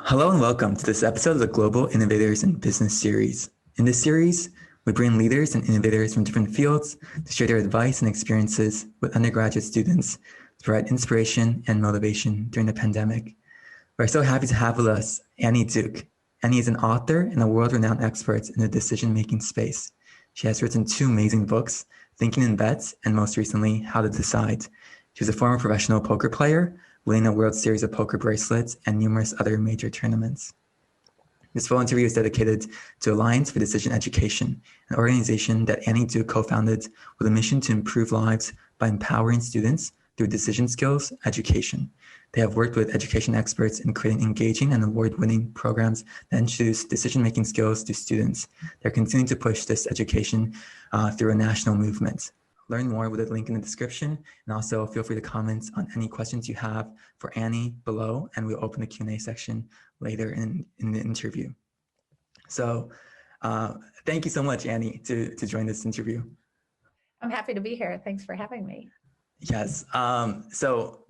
Hello and welcome to this episode of the Global Innovators in Business series. In this series, we bring leaders and innovators from different fields to share their advice and experiences with undergraduate students to provide inspiration and motivation during the pandemic. We're so happy to have with us Annie Duke. Annie is an author and a world-renowned expert in the decision-making space. She has written 2 amazing books, Thinking in Bets and most recently, How to Decide. She was a former professional poker player, winning a World Series of Poker Bracelet and numerous other major tournaments. This full interview is dedicated to Alliance for Decision Education, an organization that Annie Duke co-founded with a mission to improve lives by empowering students through decision skills education. They have worked with education experts in creating engaging and award-winning programs that introduce decision-making skills to students. They're continuing to push this education through a national movement. Learn more with a link in the description, and also feel free to comment on any questions you have for Annie below, and we'll open the Q&A section later in the interview. So thank you so much, Annie, to join this interview. I'm happy to be here. Thanks for having me. Yes. So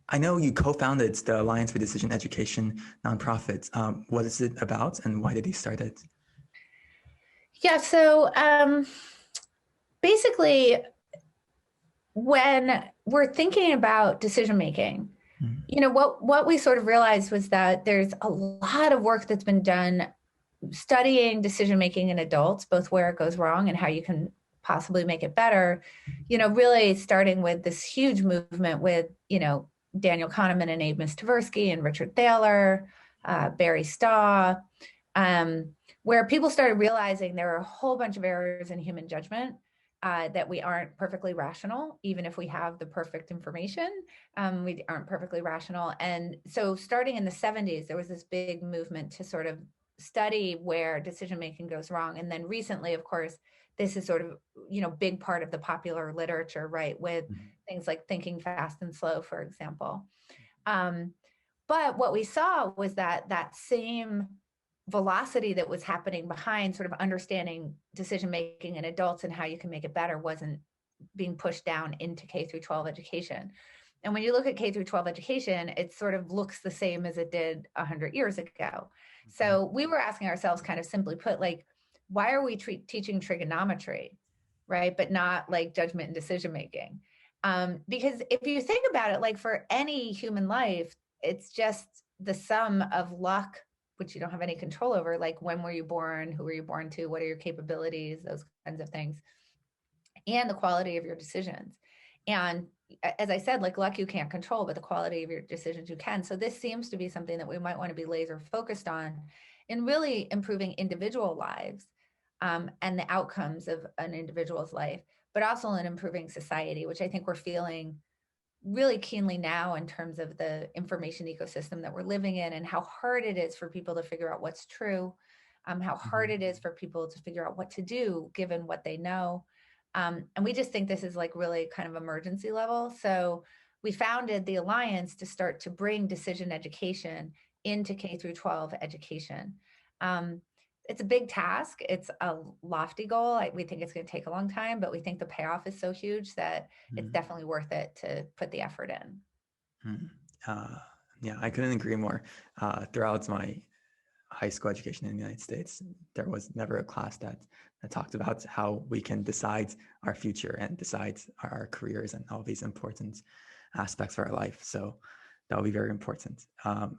I know you co-founded the Alliance for Decision Education nonprofit. What is it about and why did you start it? Yeah, so basically, when we're thinking about decision making, what we sort of realized was that there's a lot of work that's been done studying decision making in adults, both where it goes wrong and how you can possibly make it better. Really starting with this huge movement with Daniel Kahneman and Amos Tversky and Richard Thaler, Barry Staw, where people started realizing there are a whole bunch of errors in human judgment. That we aren't perfectly rational, even if we have the perfect information, we aren't perfectly rational. And so starting in the 70s, there was this big movement to sort of study where decision-making goes wrong. And then recently, of course, this is sort of, big part of the popular literature, right? With things like Thinking Fast and Slow, for example. But what we saw was that same velocity that was happening behind sort of understanding decision making in adults and how you can make it better wasn't being pushed down into K through 12 education. And when you look at K through 12 education, it sort of looks the same as it did 100 years ago. So we were asking ourselves, kind of simply put, like, why are we teaching trigonometry, right? But not like judgment and decision making. Because if you think about it, like for any human life, it's just the sum of luck, which you don't have any control over, like when were you born, who were you born to, what are your capabilities, those kinds of things, and the quality of your decisions. And as I said, like luck you can't control, but the quality of your decisions you can. So this seems to be something that we might want to be laser focused on in really improving individual lives and the outcomes of an individual's life, but also in improving society, which I think we're feeling really keenly now in terms of the information ecosystem that we're living in and how hard it is for people to figure out what's true, how hard it is for people to figure out what to do given what they know. And we just think this is like really kind of emergency level. So we founded the Alliance to start to bring decision education into K through 12 education. It's a big task. It's a lofty goal. We think it's going to take a long time, but we think the payoff is so huge that it's definitely worth it to put the effort in. Yeah, I couldn't agree more. Throughout my high school education in the United States, there was never a class that talked about how we can decide our future and decide our careers and all these important aspects of our life. So that will be very important.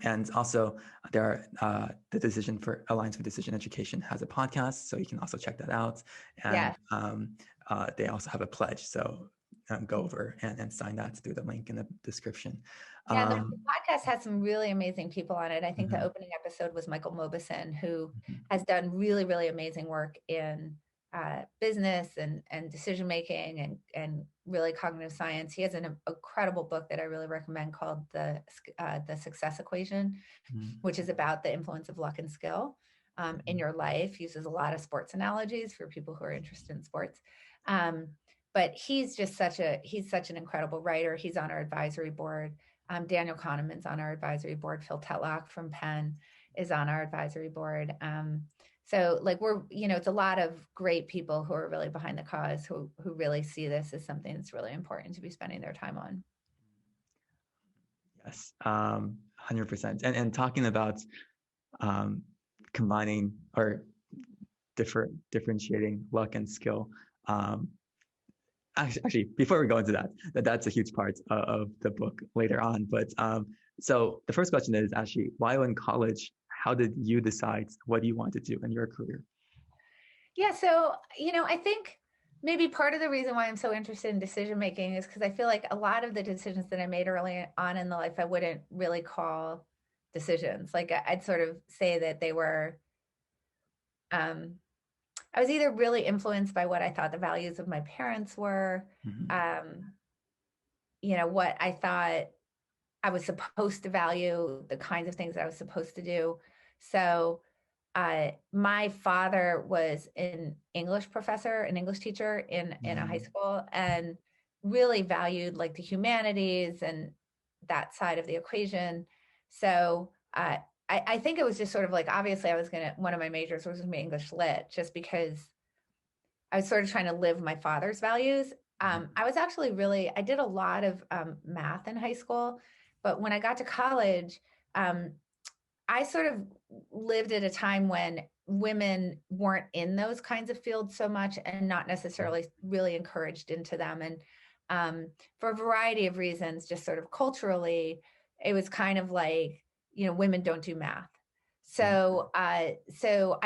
And also, the Decision for Alliance for Decision Education has a podcast, so you can also check that out. And they also have a pledge, so go over and sign that through the link in the description. Yeah, the podcast has some really amazing people on it. I think the opening episode was Michael Mauboussin, who has done really, really amazing work in business and decision making and really cognitive science. He has an incredible book that I really recommend called the Success Equation, which is about the influence of luck and skill in your life. He uses a lot of sports analogies for people who are interested in sports. But he's just such an incredible writer. He's on our advisory board. Daniel Kahneman's on our advisory board. Phil Tetlock from Penn is on our advisory board. So like it's a lot of great people who are really behind the cause, who really see this as something that's really important to be spending their time on. Yes, 100%. And talking about combining or differentiating luck and skill. Actually, before we go into that's a huge part of the book later on. But so the first question is actually, while in college, how did you decide what you want to do in your career? Yeah, so, I think maybe part of the reason why I'm so interested in decision making is because I feel like a lot of the decisions that I made early on in the life, I wouldn't really call decisions. Like I'd sort of say that they were, um, I was either really influenced by what I thought the values of my parents were, um, what I thought I was supposed to value, the kinds of things that I was supposed to do. So, my father was an English professor, an English teacher in a high school, and really valued like the humanities and that side of the equation. So I think it was just sort of like, obviously I was one of my majors was going to be English lit, just because I was sort of trying to live my father's values. I was actually I did a lot of math in high school, but when I got to college, um, I sort of lived at a time when women weren't in those kinds of fields so much and not necessarily really encouraged into them. And for a variety of reasons, just sort of culturally, it was kind of like, women don't do math. So I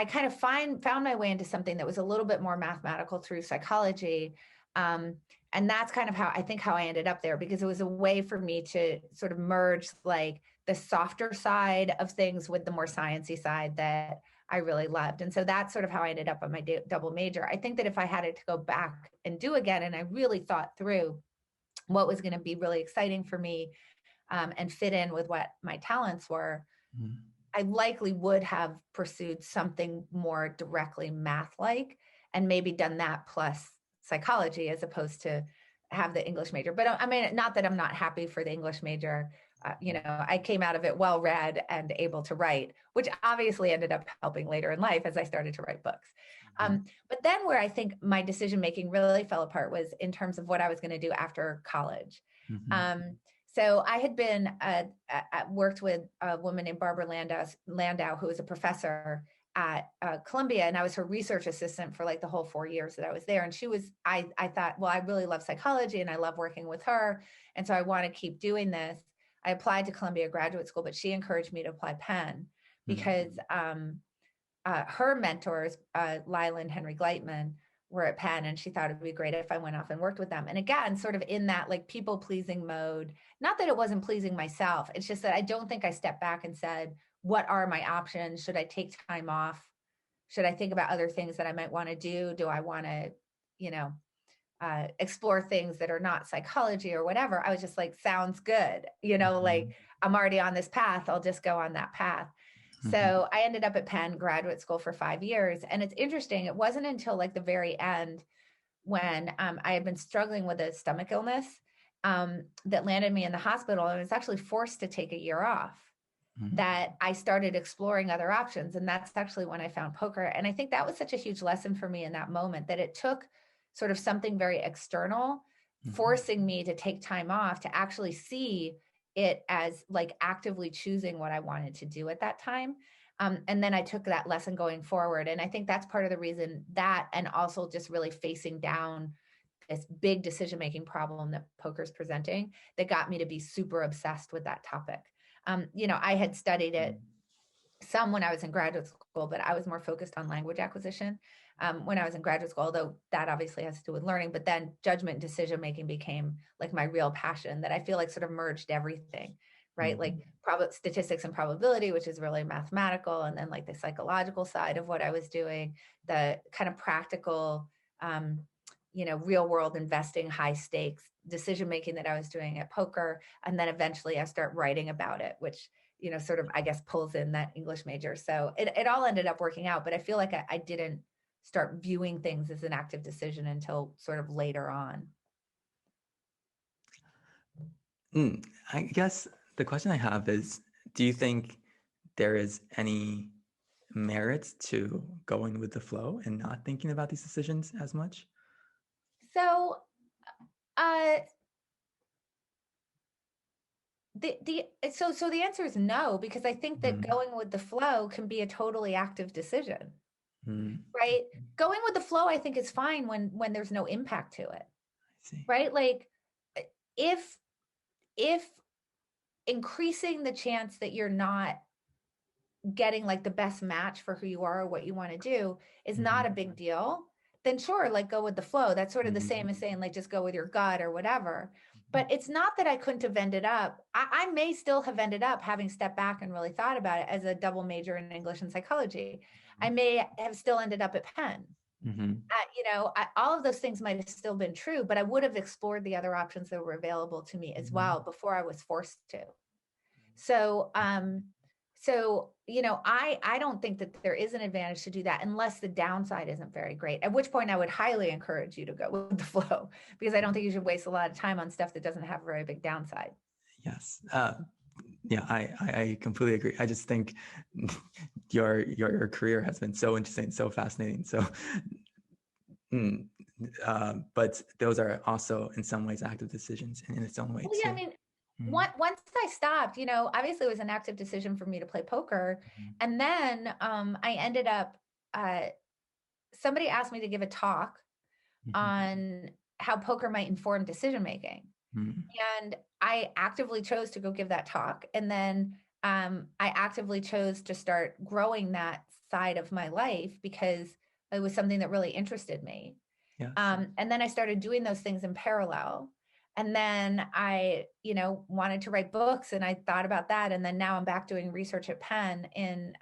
kind of found my way into something that was a little bit more mathematical through psychology. And that's kind of how I ended up there, because it was a way for me to sort of merge like the softer side of things with the more sciencey side that I really loved. And so that's sort of how I ended up on my double major. I think that if I had it to go back and do again, and I really thought through what was going to be really exciting for me, and fit in with what my talents were, I likely would have pursued something more directly math-like and maybe done that plus psychology, as opposed to have the English major. But I mean, not that I'm not happy for the English major. I came out of it well-read and able to write, which obviously ended up helping later in life as I started to write books. But then where I think my decision-making really fell apart was in terms of what I was going to do after college. So I had been worked with a woman named Barbara Landau, who was a professor at Columbia, and I was her research assistant for like the whole 4 years that I was there. And I thought, well, I really love psychology and I love working with her, and so I want to keep doing this. I applied to Columbia Graduate School, but she encouraged me to apply Penn because her mentors, Lila and Henry Gleitman, were at Penn, and she thought it'd be great if I went off and worked with them. And again, sort of in that like people pleasing mode, not that it wasn't pleasing myself. It's just that I don't think I stepped back and said, what are my options? Should I take time off? Should I think about other things that I might want to do? Do I want to, explore things that are not psychology or whatever? I was just like, sounds good. Like I'm already on this path. I'll just go on that path. So I ended up at Penn Graduate School for 5 years. And it's interesting. It wasn't until like the very end, when I had been struggling with a stomach illness, that landed me in the hospital. And I was actually forced to take a year off, that I started exploring other options. And that's actually when I found poker. And I think that was such a huge lesson for me in that moment, that it took sort of something very external, forcing me to take time off to actually see it as like actively choosing what I wanted to do at that time. And then I took that lesson going forward. And I think that's part of the reason, that, and also just really facing down this big decision-making problem that poker's presenting, that got me to be super obsessed with that topic. I had studied it some when I was in graduate school, but I was more focused on language acquisition when I was in graduate school, although that obviously has to do with learning. But then judgment and decision making became like my real passion, that I feel like sort of merged everything, right? Like statistics and probability, which is really mathematical, and then like the psychological side of what I was doing, the kind of practical, real world investing, high stakes decision making that I was doing at poker. And then eventually I start writing about it, which sort of, I guess, pulls in that English major. So it all ended up working out, but I feel like I didn't start viewing things as an active decision until sort of later on. I guess the question I have is, do you think there is any merit to going with the flow and not thinking about these decisions as much? So So the answer is no, because I think that Mm, going with the flow can be a totally active decision, mm, right? Going with the flow, I think, is fine when there's no impact to it, I see. right? Like if if increasing the chance that you're not getting like the best match for who you are or what you want to do is not a Mm-hmm. big deal, then sure, like go with the flow. That's sort of the Mm-hmm. same as saying like just go with your gut or whatever. But it's not that I couldn't have ended up, I may still have ended up having stepped back and really thought about it as a double major in English and psychology. I may have still ended up at Penn. Mm-hmm. All of those things might have still been true, but I would have explored the other options that were available to me as Mm-hmm. well before I was forced to. So, I don't think that there is an advantage to do that unless the downside isn't very great. At which point, I would highly encourage you to go with the flow because I don't think you should waste a lot of time on stuff that doesn't have a very big downside. Yes. Yeah, I completely agree. I just think your career has been so interesting, so fascinating. So, mm, but those are also in some ways active decisions in its own way Well, yeah, I too. mean, Mm, once I stopped, obviously it was an active decision for me to play poker, mhm, and then I ended up. Somebody asked me to give a talk mhm, on how poker might inform decision making. mhm, And I actively chose to go give that talk. And then I actively chose to start growing that side of my life because it was something that really interested me. yes. And then I started doing those things in parallel. And then I, wanted to write books and I thought about that. And then now I'm back doing research at Penn in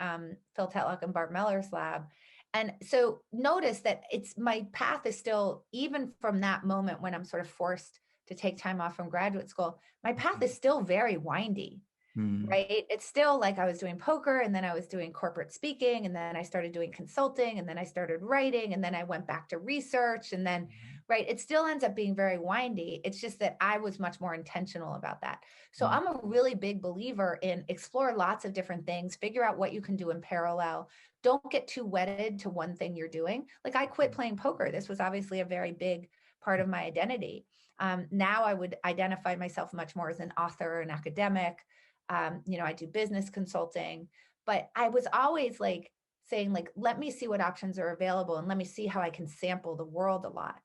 Phil Tetlock and Barb Meller's lab. And so notice that my path is still, even from that moment when I'm sort of forced to take time off from graduate school, my path is still very windy. Mm, Right. It's still like I was doing poker and then I was doing corporate speaking and then I started doing consulting and then I started writing and then I went back to research and then, right. It still ends up being very windy. It's just that I was much more intentional about that. So mm, I'm a really big believer in explore lots of different things, figure out what you can do in parallel. Don't get too wedded to one thing you're doing. Like I quit playing poker. This was obviously a very big part of my identity. Now I would identify myself much more as an author, an academic. I do business consulting, but I was always like saying, like, let me see what options are available and let me see how I can sample the world a lot.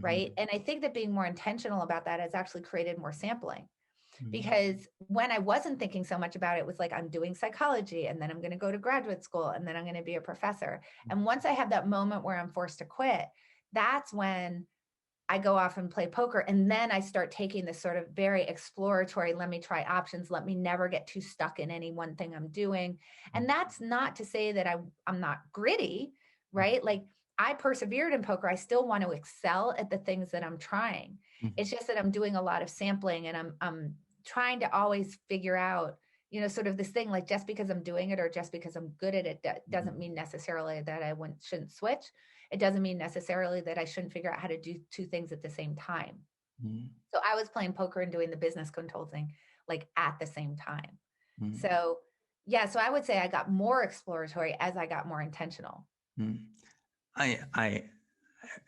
Right. mhm, And I think that being more intentional about that has actually created more sampling mhm, because when I wasn't thinking so much about it, it was like, I'm doing psychology and then I'm going to go to graduate school and then I'm going to be a professor. And once I have that moment where I'm forced to quit, that's when I go off and play poker. And then I start taking this sort of very exploratory, let me try options. Let me never get too stuck in any one thing I'm doing. And that's not to say that I'm not gritty, right? Like I persevered in poker. I still want to excel at the things that I'm trying. mhm, It's just that I'm doing a lot of sampling and I'm trying to always figure out, sort of this thing like just because I'm doing it or just because I'm good at it doesn't mhm, mean necessarily that shouldn't switch. It doesn't mean necessarily that I shouldn't figure out how to do two things at the same time. mhm, So I was playing poker and doing the business consulting like at the same time. mhm, So yeah, so I would say I got more exploratory as I got more intentional. mhm. I I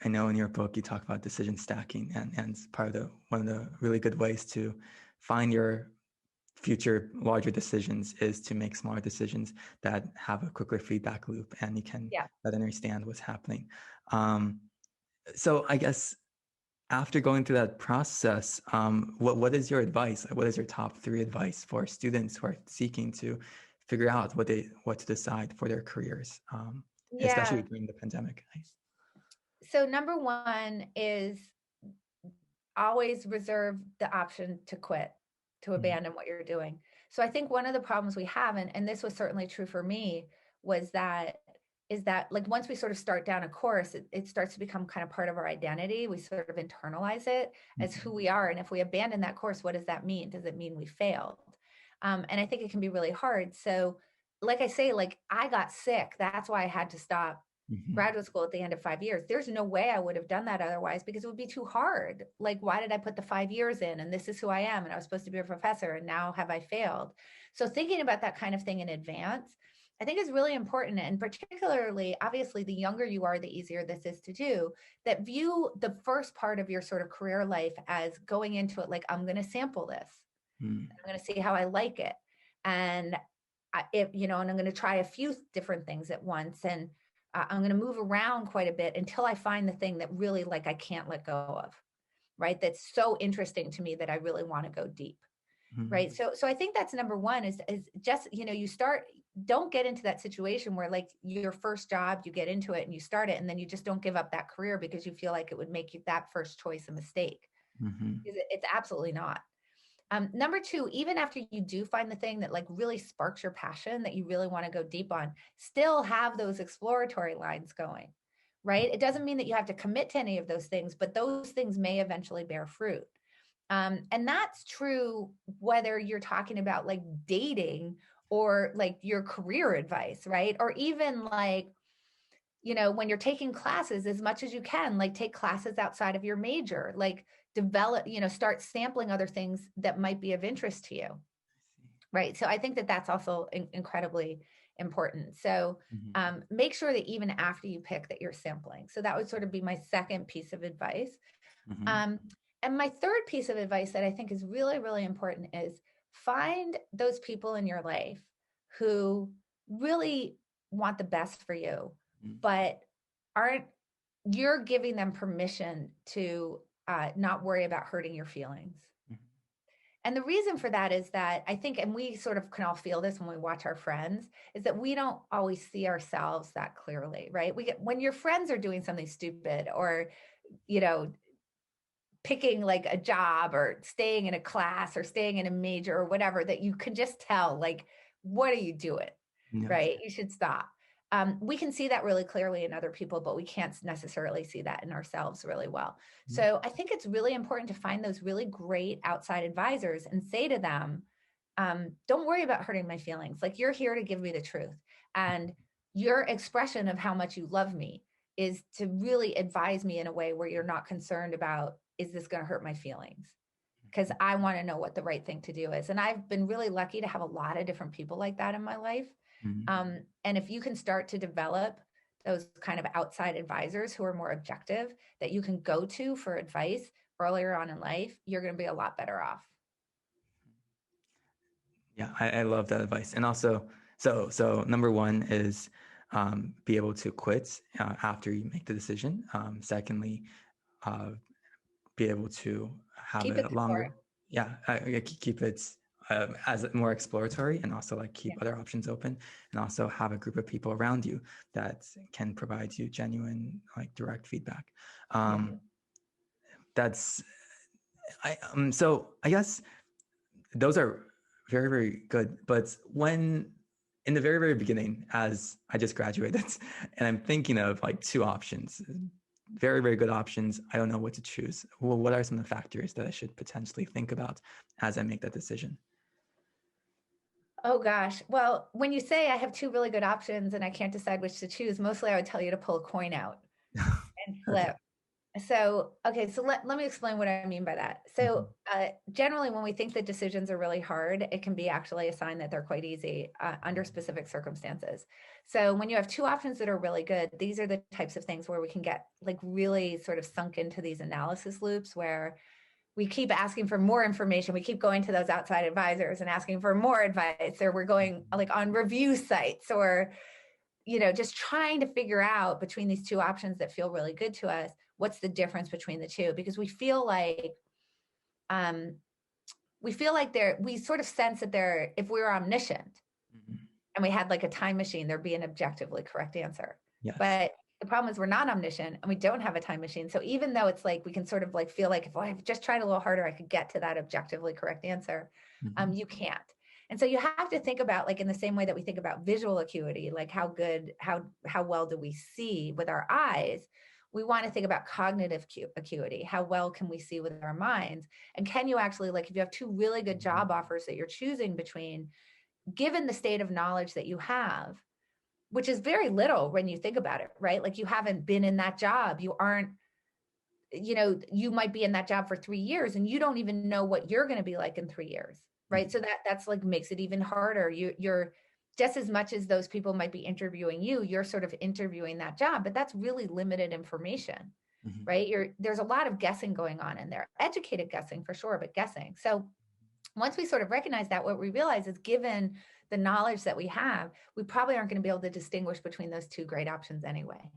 I know in your book you talk about decision stacking, and part of the one of the really good ways to find your future larger decisions is to make smaller decisions that have a quicker feedback loop, and you can Yeah. better understand what's happening. Um, so I guess after going through that process, what is your advice? What is your top three advice for students who are seeking to figure out what to decide for their careers, especially Yeah. during the pandemic? So number one is always reserve the option to quit, to Mm, abandon what you're doing. So I think one of the problems we have, and this was certainly true for me, was that is that like once we sort of start down a course, it starts to become kind of part of our identity. We sort of internalize it as who mhm, we are. And if we abandon that course, what does that mean? Does it mean we failed? And I think it can be really hard. So, like I say, like I got sick. That's why I had to stop mhm, graduate school at the end of 5 years. There's no way I would have done that otherwise because it would be too hard. Like, why did I put the 5 years in? And this is who I am. And I was supposed to be a professor. And now have I failed? So, thinking about that kind of thing in advance, I think is really important. And particularly, obviously, the younger you are, the easier this is to do. That view the first part of your sort of career life as going into it like, I'm going to sample this. Mm. I'm going to see how I like it. And and I'm going to try a few different things at once. And I'm going to move around quite a bit until I find the thing that really like I can't let go of, right? That's so interesting to me that I really want to go deep. Right. So I think that's number one is just, you start, don't get into that situation where like your first job, you get into it and you start it and then you just don't give up that career because you feel like it would make you that first choice a mistake. It's absolutely not. Number two, even after you do find the thing that like really sparks your passion that you really want to go deep on, still have those exploratory lines going, right? It doesn't mean that you have to commit to any of those things, but those things may eventually bear fruit. And that's true whether you're talking about like dating or like your career advice, right? Or even like, when you're taking classes as much as you can, like take classes outside of your major, like develop, start sampling other things that might be of interest to you. Right. So I think that that's also incredibly important. So make sure that even after you pick that you're sampling. So that would sort of be my second piece of advice. And my third piece of advice that I think is really, really important is find those people in your life who really want the best for you, but you're giving them permission to not worry about hurting your feelings. And the reason for that is that I think, and we sort of can all feel this when we watch our friends, is that we don't always see ourselves that clearly, right? When your friends are doing something stupid or, picking like a job or staying in a class or staying in a major or whatever, that you can just tell, like, what are you doing? Yes. Right? You should stop. We can see that really clearly in other people, but we can't necessarily see that in ourselves really well. So I think it's really important to find those really great outside advisors and say to them, don't worry about hurting my feelings. Like, you're here to give me the truth. And your expression of how much you love me is to really advise me in a way where you're not concerned about, is this going to hurt my feelings? Because I want to know what the right thing to do is. And I've been really lucky to have a lot of different people like that in my life. And if you can start to develop those kind of outside advisors who are more objective that you can go to for advice earlier on in life, you're going to be a lot better off. Yeah, I love that advice. And also, so number one is be able to quit after you make the decision. Secondly, be able to have Keep it it longer. short. Yeah, keep it as more exploratory, and also like keep other options open, and also have a group of people around you that can provide you genuine, like direct feedback. That's so I guess those are very, very good. But when in the very, very beginning, as I just graduated and I'm thinking of like two options, very, very good options, I don't know what to choose. Well, what are some of the factors that I should potentially think about as I make that decision? Oh gosh. Well, when you say I have two really good options and I can't decide which to choose, mostly I would tell you to pull a coin out and flip. Okay. So, okay, so let me explain what I mean by that. So, generally, when we think that decisions are really hard, it can be actually a sign that they're quite easy under specific circumstances. So, when you have two options that are really good, these are the types of things where we can get like really sort of sunk into these analysis loops where we keep asking for more information. We keep going to those outside advisors and asking for more advice, or we're going like on review sites or just trying to figure out between these two options that feel really good to us, what's the difference between the two? Because we feel like we sort of sense that if we were omniscient and we had like a time machine, there'd be an objectively correct answer. Yes. But the problem is we're not omniscient and we don't have a time machine. So even though it's like we can sort of like feel like if I just tried a little harder, I could get to that objectively correct answer, you can't. And so you have to think about, like, in the same way that we think about visual acuity, like how well do we see with our eyes? We want to think about cognitive acuity. How well can we see with our minds? And can you actually, like, if you have two really good job offers that you're choosing between, given the state of knowledge that you have, which is very little when you think about it, right? Like, you haven't been in that job. You aren't, you might be in that job for 3 years and you don't even know what you're going to be like in 3 years. Right. So that's like makes it even harder. You're just as much as those people might be interviewing you, you're sort of interviewing that job, but that's really limited information, right? There's a lot of guessing going on in there, educated guessing for sure, but guessing. So once we sort of recognize that, what we realize is given the knowledge that we have, we probably aren't going to be able to distinguish between those two great options anyway.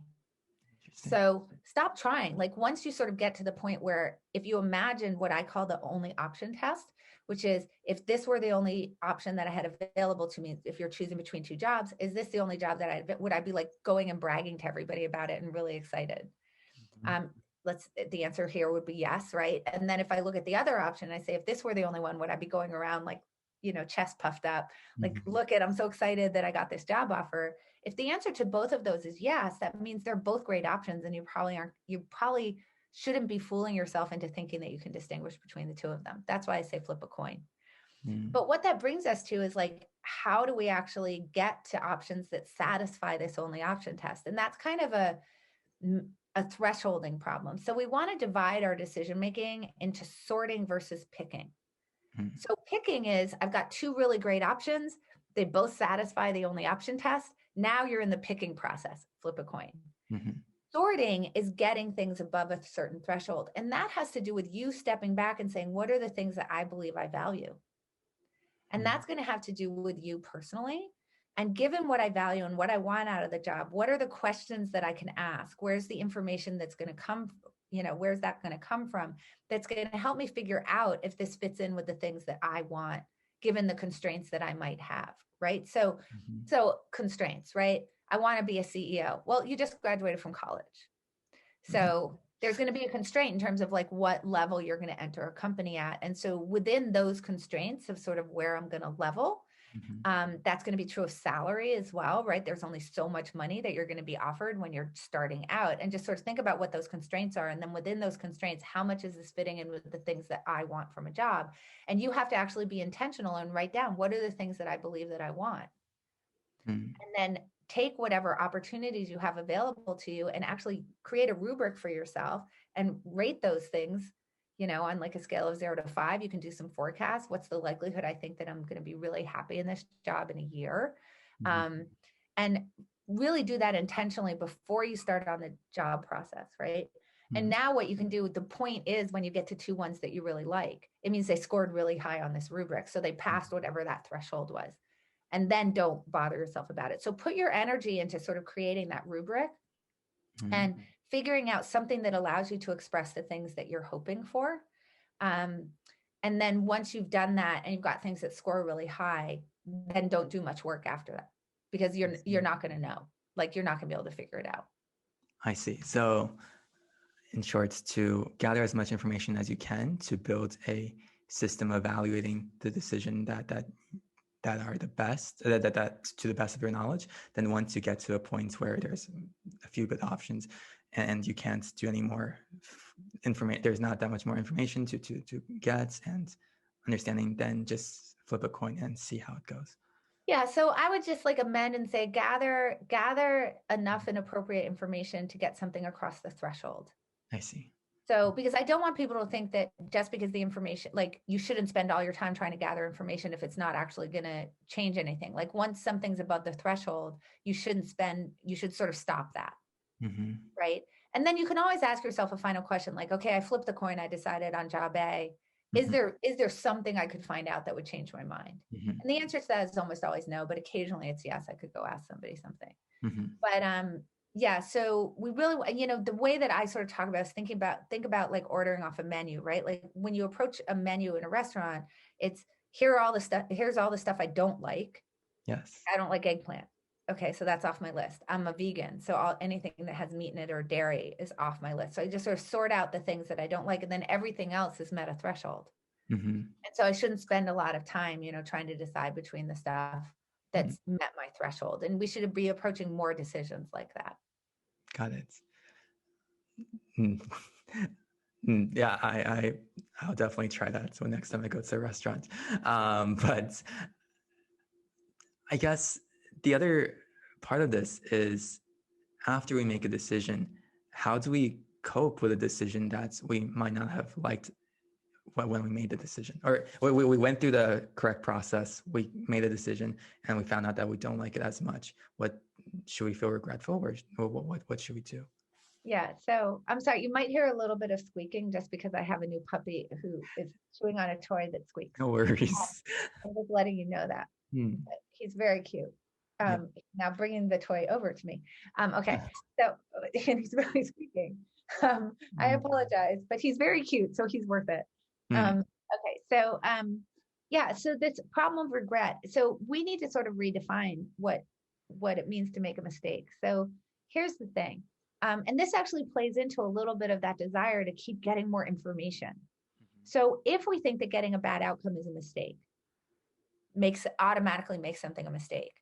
So stop trying. Like once you sort of get to the point where if you imagine what I call the only option test, which is if this were the only option that I had available to me, if you're choosing between two jobs, is this the only job that would I be like going and bragging to everybody about it and really excited? The answer here would be yes, right? And then if I look at the other option, I say, if this were the only one, would I be going around like, chest puffed up, like, look I'm so excited that I got this job offer. If the answer to both of those is yes, that means they're both great options. And you probably shouldn't be fooling yourself into thinking that you can distinguish between the two of them. That's why I say flip a coin. But what that brings us to is like, how do we actually get to options that satisfy this only option test? And that's kind of a thresholding problem. So we want to divide our decision-making into sorting versus picking. So picking is, I've got two really great options. They both satisfy the only option test. Now you're in the picking process, flip a coin. Sorting is getting things above a certain threshold. And that has to do with you stepping back and saying, what are the things that I believe I value? And that's going to have to do with you personally. And given what I value and what I want out of the job, what are the questions that I can ask? Where's the information that's going to come? Where's that going to come from? That's going to help me figure out if this fits in with the things that I want, given the constraints that I might have, right? So constraints, right? I want to be a CEO. Well, you just graduated from college. So there's going to be a constraint in terms of like what level you're going to enter a company at. And so within those constraints of sort of where I'm going to level, that's going to be true of salary as well, right? There's only so much money that you're going to be offered when you're starting out, and just sort of think about what those constraints are. And then within those constraints, how much is this fitting in with the things that I want from a job? And you have to actually be intentional and write down, what are the things that I believe that I want? And then take whatever opportunities you have available to you and actually create a rubric for yourself and rate those things. On like a scale of 0 to 5, you can do some forecasts. What's the likelihood I think that I'm going to be really happy in this job in a year? And really do that intentionally before you start on the job process, right? And now what you can do, the point is when you get to two ones that you really like, it means they scored really high on this rubric. So they passed whatever that threshold was. And then don't bother yourself about it. So put your energy into sort of creating that rubric and figuring out something that allows you to express the things that you're hoping for. And then once you've done that and you've got things that score really high, then don't do much work after that, because you're not going to know, like you're not going to be able to figure it out. I see. So in short, to gather as much information as you can to build a system evaluating the decision that are the best, that to the best of your knowledge. Then once you get to a point where there's a few good options and you can't do any more information, there's not that much more information to get and understanding, then just flip a coin and see how it goes. Yeah. So I would just like amend and say, gather enough and appropriate information to get something across the threshold. I see. So, because I don't want people to think that just because the information, like you shouldn't spend all your time trying to gather information if it's not actually going to change anything. Like once something's above the threshold, you should sort of stop that. Right. And then you can always ask yourself a final question, like, okay, I flipped the coin. I decided on job A. Is there something I could find out that would change my mind? And the answer to that is almost always no, but occasionally it's yes. I could go ask somebody something. But yeah, so we really, the way that I sort of talk about is think about like ordering off a menu, right? Like when you approach a menu in a restaurant, it's here's all the stuff I don't like. Yes. I don't like eggplant. Okay, so that's off my list. I'm a vegan, so anything that has meat in it or dairy is off my list. So I just sort of sort out the things that I don't like, and then everything else is met a threshold. And so I shouldn't spend a lot of time, trying to decide between the stuff that's met my threshold. And we should be approaching more decisions like that. Got it. Yeah, I'll definitely try that. So next time I go to a restaurant. But I guess the other part of this is after we make a decision, how do we cope with a decision that we might not have liked when we made the decision? Or we went through the correct process, we made a decision, and we found out that we don't like it as much. What should we feel regretful, or what should we do? Yeah. So I'm sorry, you might hear a little bit of squeaking just because I have a new puppy who is chewing on a toy that squeaks. No worries. I'm just letting you know that. Hmm. But he's very cute. Yeah. Now bringing the toy over to me. Okay. So, and he's really squeaking. I Hmm. apologize, but he's very cute, so he's worth it. Hmm. Okay. So, yeah. So this problem of regret. So we need to sort of redefine what it means to make a mistake. So here's the thing. And this actually plays into a little bit of that desire to keep getting more information. So if we think that getting a bad outcome is a mistake, automatically makes something a mistake,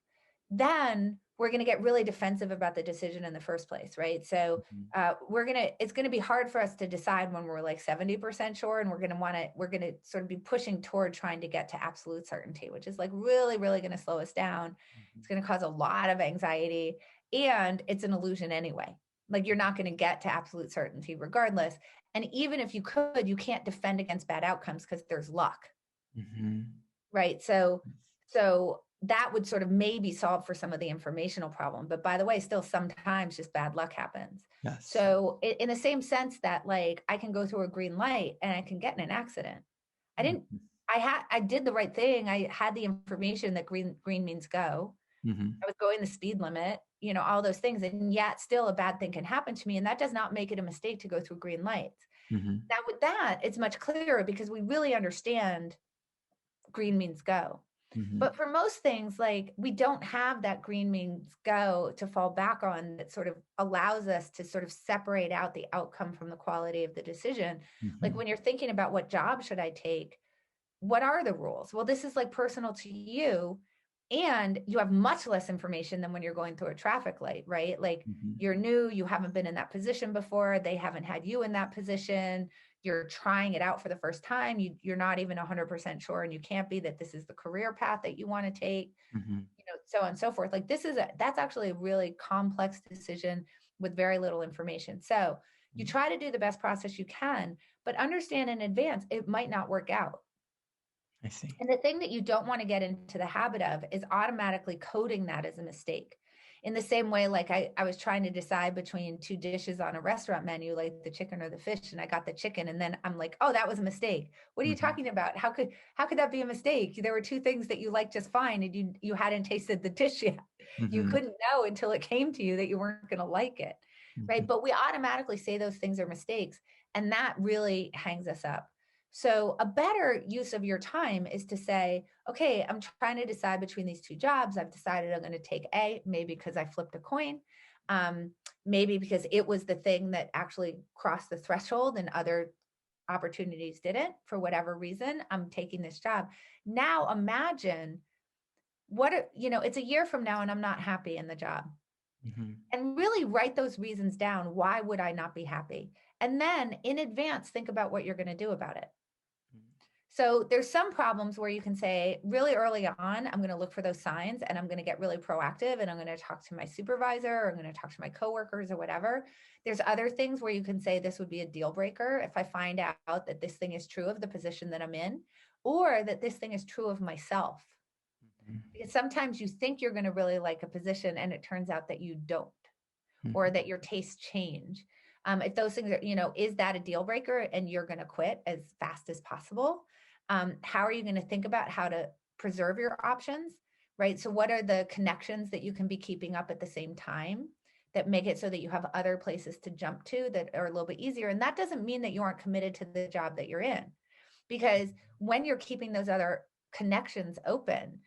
then we're going to get really defensive about the decision in the first place, right? So Hmm. it's going to be hard for us to decide when we're like 70% sure, and we're going to sort of be pushing toward trying to get to absolute certainty, which is like really, really going to slow us down. It's going to cause a lot of anxiety, and it's an illusion anyway. Like you're not going to get to absolute certainty regardless. And even if you could, you can't defend against bad outcomes because there's luck, Hmm. right? So that would sort of maybe solve for some of the informational problem, but by the way, still sometimes just bad luck happens. Yes. So in the same sense that like I can go through a green light and I can get in an accident. I didn't Hmm. I did the right thing. I had the information that green means go. Hmm. I was going the speed limit, all those things, and yet still a bad thing can happen to me, and that does not make it a mistake to go through green lights. Hmm. Now with that, it's much clearer because we really understand green means go. Hmm. But for most things, like we don't have that green means go to fall back on that sort of allows us to sort of separate out the outcome from the quality of the decision. Like Hmm. when you're thinking about what job should I take, what are the rules? Well, this is like personal to you. And you have much less information than when you're going through a traffic light, right? Like Hmm. you're new, you haven't been in that position before, they haven't had you in that position. You're trying it out for the first time. You're not even 100% sure, and you can't be that this is the career path that you want to take, Hmm. so on and so forth. Like that's actually a really complex decision with very little information. So you try to do the best process you can, but understand in advance it might not work out. I see. And the thing that you don't want to get into the habit of is automatically coding that as a mistake. In the same way, like I was trying to decide between two dishes on a restaurant menu, like the chicken or the fish, and I got the chicken, and then I'm like, oh, that was a mistake. What are you Hmm. talking about? How could that be a mistake? There were two things that you liked just fine, and you hadn't tasted the dish yet. You Hmm. couldn't know until it came to you that you weren't going to like it, right? Hmm. But we automatically say those things are mistakes, and that really hangs us up. So, a better use of your time is to say, okay, I'm trying to decide between these two jobs. I've decided I'm going to take A, maybe because I flipped a coin, um, maybe because it was the thing that actually crossed the threshold and other opportunities didn't for whatever reason. I'm taking this job. Now, imagine it's a year from now and I'm not happy in the job. Hmm. And really write those reasons down. Why would I not be happy? And then in advance, think about what you're going to do about it. So there's some problems where you can say really early on, I'm going to look for those signs and I'm going to get really proactive and I'm going to talk to my supervisor or I'm going to talk to my coworkers or whatever. There's other things where you can say this would be a deal breaker if I find out that this thing is true of the position that I'm in or that this thing is true of myself. Hmm. Because sometimes you think you're going to really like a position and it turns out that you don't or Hmm. that your tastes change. If those things are, is that a deal breaker and you're going to quit as fast as possible? How are you going to think about how to preserve your options, right? So, what are the connections that you can be keeping up at the same time that make it so that you have other places to jump to that are a little bit easier? And that doesn't mean that you aren't committed to the job that you're in, because when you're keeping those other connections open,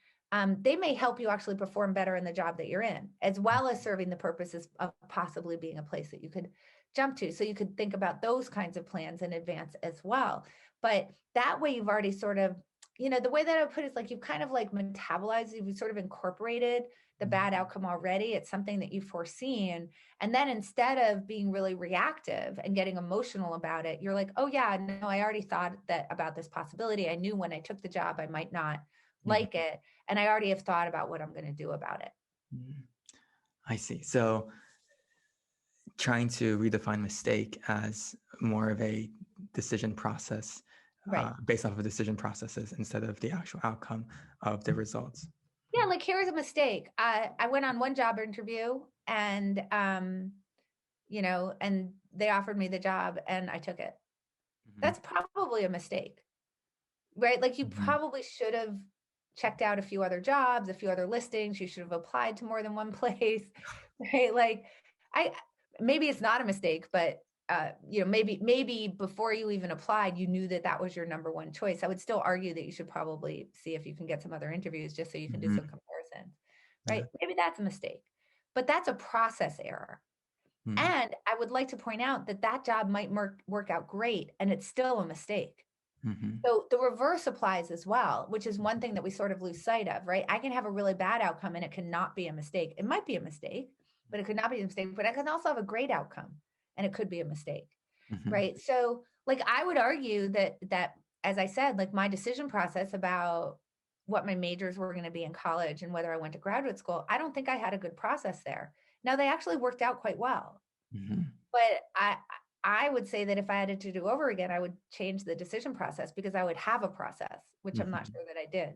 they may help you actually perform better in the job that you're in, as well as serving the purposes of possibly being a place that you could jump to. So you could think about those kinds of plans in advance as well. But that way, you've already sort of, the way that I put it is like you've kind of like metabolized, you've sort of incorporated the bad outcome already. It's something that you've foreseen. And then instead of being really reactive and getting emotional about it, you're like, oh, yeah, no, I already thought that about this possibility. I knew when I took the job, I might not Hmm. like it. And I already have thought about what I'm going to do about it. Hmm. I see. So trying to redefine mistake as more of a decision process Right. based off of decision processes instead of the actual outcome of the results. Yeah. Like here's a mistake. I went on one job interview and and they offered me the job and I took it. That's probably a mistake, right? Like you probably should have checked out a few other jobs, a few other listings. You should have applied to more than one place, right? Like maybe it's not a mistake, but maybe before you even applied, you knew that that was your number one choice. I would still argue that you should probably see if you can get some other interviews just so you can do some comparisons, right? Yeah. Maybe that's a mistake, but that's a process error. And I would like to point out that that job might work out great and it's still a mistake. So the reverse applies as well, which is one thing that we sort of lose sight of, right? I can have a really bad outcome and it cannot be a mistake. It might be a mistake, but it could not be a mistake. But I can also have a great outcome and it could be a mistake, right? So like I would argue that as I said, like my decision process about what my majors were going to be in college and whether I went to graduate school, I don't think I had a good process there. Now they actually worked out quite well. But I would say that if I had to do over again, I would change the decision process because I would have a process, which I'm not sure that I did.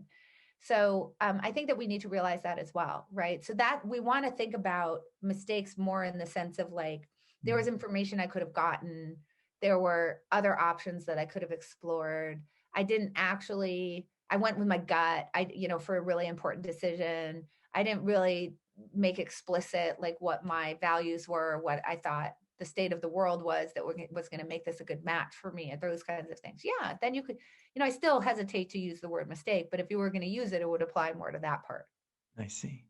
So I think that we need to realize that as well, right? So that we want to think about mistakes more in the sense of like, there was information I could have gotten. There were other options that I could have explored. I went with my gut, for a really important decision. I didn't really make explicit like what my values were, what I thought the state of the world was that was going to make this a good match for me and those kinds of things. Yeah, then you could, I still hesitate to use the word mistake, but if you were going to use it, it would apply more to that part. I see.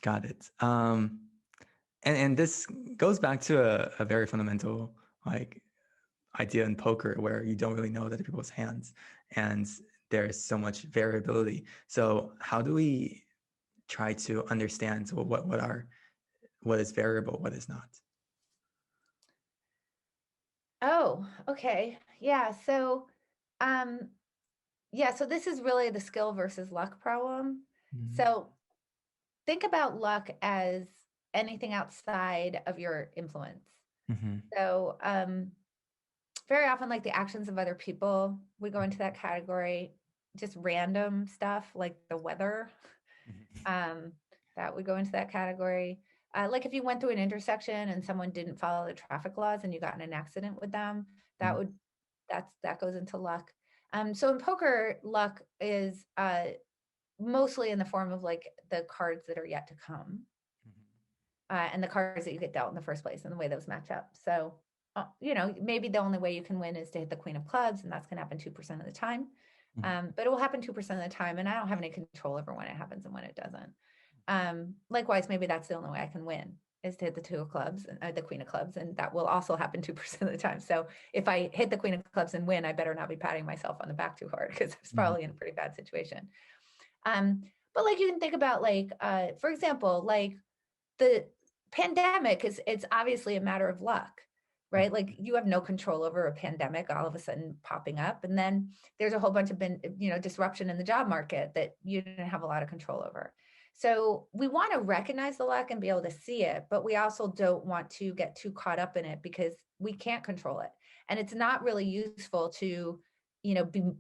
Got it. And this goes back to a very fundamental like idea in poker where you don't really know the other people's hands and there's so much variability. So how do we try to understand what is variable, what is not? Oh, okay. Yeah. So so this is really the skill versus luck problem. So think about luck as anything outside of your influence. So very often like the actions of other people would go into that category, just random stuff like the weather, that would go into that category. Like if you went through an intersection and someone didn't follow the traffic laws and you got in an accident with them, that goes into luck. So in poker, luck is mostly in the form of like the cards that are yet to come, and the cards that you get dealt in the first place and the way those match up. So, maybe the only way you can win is to hit the queen of clubs, and that's going to happen 2% of the time. But it will happen 2% of the time, and I don't have any control over when it happens and when it doesn't. Likewise, maybe that's the only way I can win is to hit the two of clubs and the queen of clubs, and that will also happen 2% of the time. So if I hit the queen of clubs and win, I better not be patting myself on the back too hard because it's probably in a pretty bad situation. But like you can think about like, for example, like the pandemic it's obviously a matter of luck, right? Like you have no control over a pandemic all of a sudden popping up, and then there's a whole bunch of disruption in the job market that you didn't have a lot of control over. So we want to recognize the luck and be able to see it, but we also don't want to get too caught up in it because we can't control it, and it's not really useful to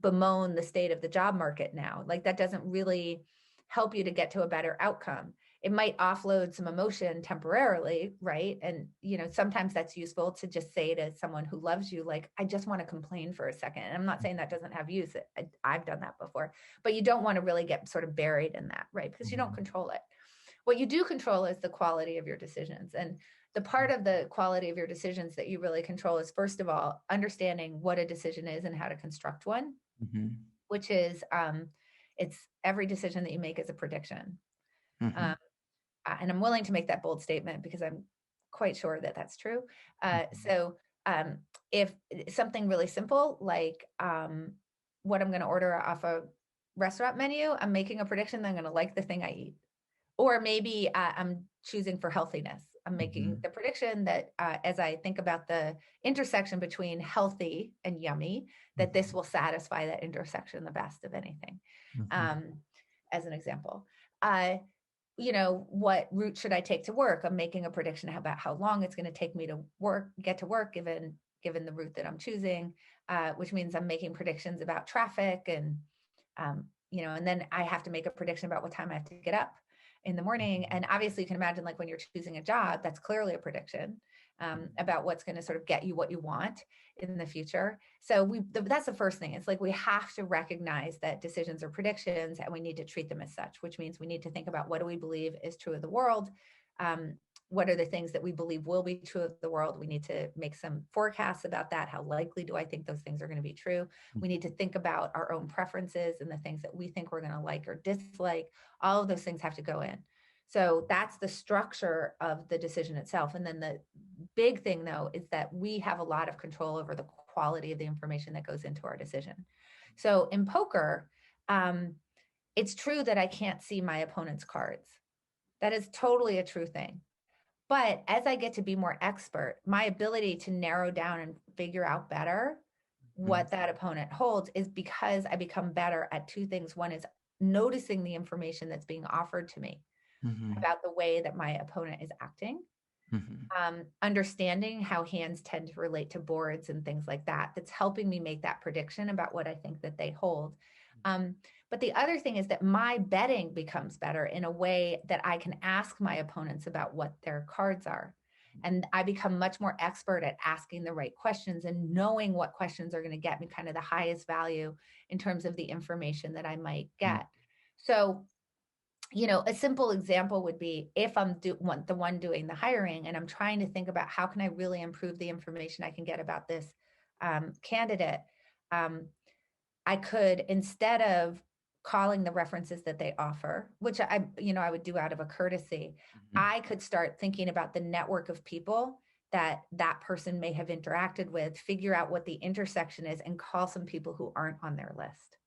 bemoan the state of the job market now. Like that doesn't really help you to get to a better outcome. It might offload some emotion temporarily, right? And sometimes that's useful to just say to someone who loves you, like, I just want to complain for a second. And I'm not saying that doesn't have use. I've done that before, but you don't want to really get sort of buried in that, right? Because you don't control it. What you do control is the quality of your decisions. And the part of the quality of your decisions that you really control is, first of all, understanding what a decision is and how to construct one, which is it's every decision that you make is a prediction. And I'm willing to make that bold statement because I'm quite sure that that's true. So if something really simple, like what I'm going to order off a restaurant menu, I'm making a prediction that I'm going to like the thing I eat. Or maybe I'm choosing for healthiness. I'm making the prediction that as I think about the intersection between healthy and yummy, that this will satisfy that intersection the best of anything. As an example, what route should I take to work? I'm making a prediction about how long it's going to take me to get to work, given the route that I'm choosing, which means I'm making predictions about traffic and then I have to make a prediction about what time I have to get up in the morning. And obviously you can imagine, like when you're choosing a job, that's clearly a prediction. about what's going to sort of get you what you want in the future. So that's the first thing. It's like we have to recognize that decisions are predictions and we need to treat them as such, which means we need to think about what do we believe is true of the world. What are the things that we believe will be true of the world? We need to make some forecasts about that. How likely do I think those things are going to be true? We need to think about our own preferences and the things that we think we're going to like or dislike. All of those things have to go in. So that's the structure of the decision itself. And then the big thing, though, is that we have a lot of control over the quality of the information that goes into our decision. So in poker, it's true that I can't see my opponent's cards. That is totally a true thing. But as I get to be more expert, my ability to narrow down and figure out better what that opponent holds is because I become better at two things. One is noticing the information that's being offered to me about the way that my opponent is acting, understanding how hands tend to relate to boards and things like that. That's helping me make that prediction about what I think that they hold. But the other thing is that my betting becomes better in a way that I can ask my opponents about what their cards are. And I become much more expert at asking the right questions and knowing what questions are going to get me kind of the highest value in terms of the information that I might get. So, a simple example would be if I'm the one doing the hiring and I'm trying to think about how can I really improve the information I can get about this candidate. I could, instead of calling the references that they offer, which I would do out of a courtesy, I could start thinking about the network of people that person may have interacted with, figure out what the intersection is, and call some people who aren't on their list.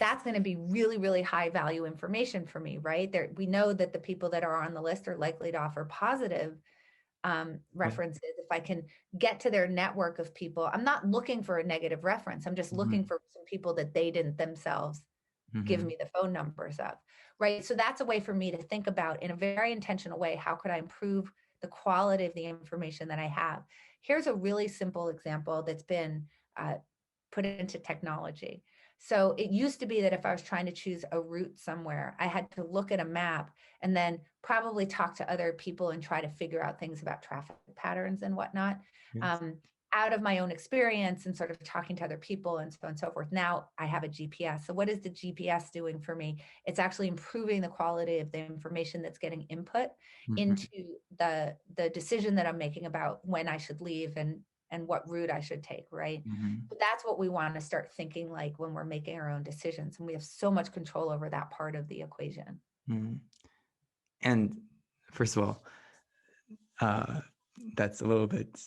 That's going to be really, really high value information for me, right? We know that the people that are on the list are likely to offer positive references. If I can get to their network of people, I'm not looking for a negative reference. I'm just looking for some people that they didn't themselves give me the phone numbers of, right? So that's a way for me to think about in a very intentional way, how could I improve the quality of the information that I have? Here's a really simple example that's been put into technology. So it used to be that if I was trying to choose a route somewhere, I had to look at a map and then probably talk to other people and try to figure out things about traffic patterns and whatnot. Yes. Out of my own experience and sort of talking to other people and so on and so forth. Now I have a GPS. So what is the GPS doing for me? It's actually improving the quality of the information that's getting input into the decision that I'm making about when I should leave and what route I should take, right? But that's what we want to start thinking like when we're making our own decisions. And we have so much control over that part of the equation. And first of all, that's a little bit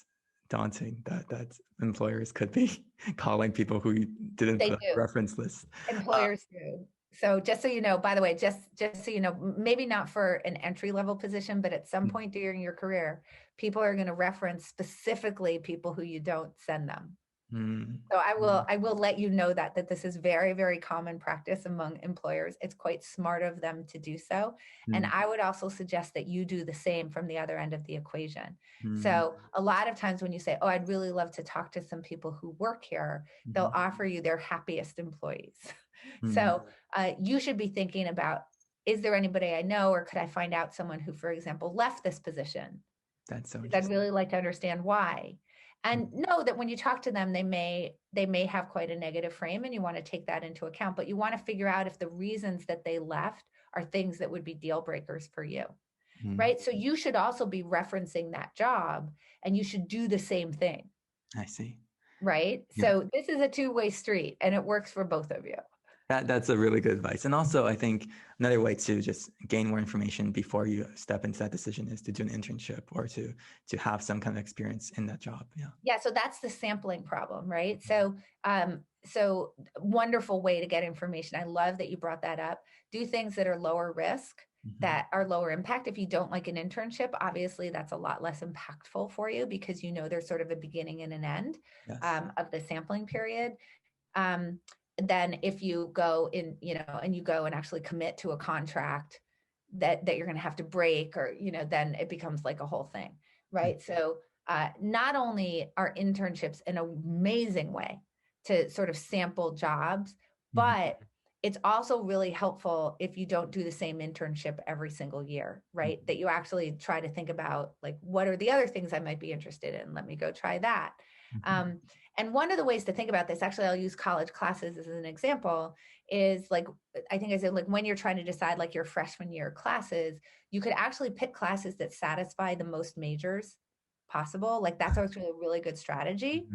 daunting that employers could be calling people who didn't put a reference list. Employers do. So just so you know, by the way, just so you know, maybe not for an entry level position, but at some point during your career, people are going to reference specifically people who you don't send them. So I will let you know that this is very, very common practice among employers. It's quite smart of them to do so. And I would also suggest that you do the same from the other end of the equation. So a lot of times when you say, oh, I'd really love to talk to some people who work here, they'll offer you their happiest employees. So you should be thinking about, is there anybody I know, or could I find out someone who, for example, left this position? That's so interesting. I'd really like to understand why. And know that when you talk to them, they may have quite a negative frame and you want to take that into account, but you want to figure out if the reasons that they left are things that would be deal breakers for you, right? So you should also be referencing that job and you should do the same thing. I see. Right? Yeah. So this is a two-way street and it works for both of you. That's a really good advice. And also, I think another way to just gain more information before you step into that decision is to do an internship or to have some kind of experience in that job. Yeah. So that's the sampling problem, right? So wonderful way to get information. I love that you brought that up. Do things that are lower risk, that are lower impact. If you don't like an internship, obviously that's a lot less impactful for you because there's sort of a beginning and an end of the sampling period. Then if you go in, and you go and actually commit to a contract that you're going to have to break or, then it becomes like a whole thing, right? So not only are internships an amazing way to sort of sample jobs, but it's also really helpful if you don't do the same internship every single year, right? That you actually try to think about, like, what are the other things I might be interested in? Let me go try that. And one of the ways to think about this, actually, I'll use college classes as an example, is like, I think I said, like, when you're trying to decide like your freshman year classes, you could actually pick classes that satisfy the most majors possible. Like that's actually a really good strategy.